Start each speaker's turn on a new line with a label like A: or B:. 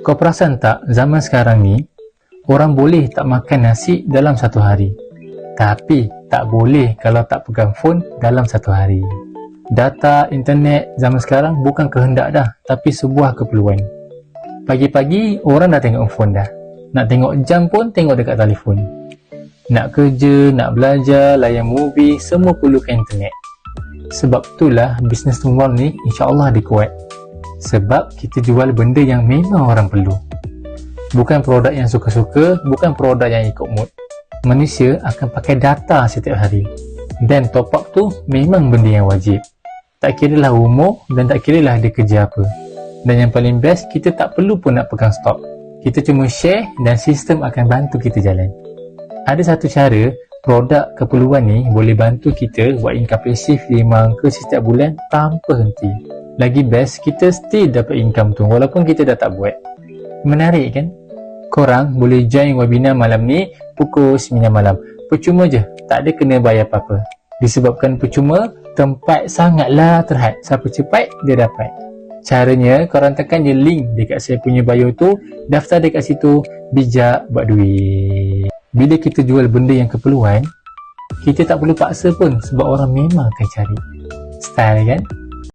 A: Kau perasan tak, zaman sekarang ni orang boleh tak makan nasi dalam satu hari, tapi tak boleh kalau tak pegang phone dalam satu hari. Data internet zaman sekarang bukan kehendak dah, tapi sebuah keperluan. Pagi-pagi orang dah tengok phone dah. Nak tengok jam pun tengok dekat telefon. Nak kerja, nak belajar, layan movie, semua perlukan internet. Sebab itulah bisnes mall ni insya-Allah dia kuat. Sebab kita jual benda yang memang orang perlu. Bukan produk yang suka-suka, bukan produk yang ikut mood. Manusia akan pakai data setiap hari. Dan top up tu memang benda yang wajib. Tak kiralah umur dan tak kiralah dia kerja apa. Dan yang paling best, kita tak perlu pun nak pegang stok. Kita cuma share dan sistem akan bantu kita jalan. Ada satu cara, produk keperluan ni boleh bantu kita buat income pasif 5 angka setiap bulan tanpa henti. Lagi best, kita still dapat income tu walaupun kita dah tak buat. Menarik kan? Korang boleh join webinar malam ni pukul 9 malam. Percuma je, tak ada kena bayar apa-apa. Disebabkan percuma, tempat sangatlah terhad. Siapa cepat, dia dapat. Caranya, korang tekan je link dekat saya punya bio tu, daftar dekat situ, bijak buat duit. Bila kita jual benda yang keperluan, kita tak perlu paksa pun sebab orang memang akan cari. Style kan?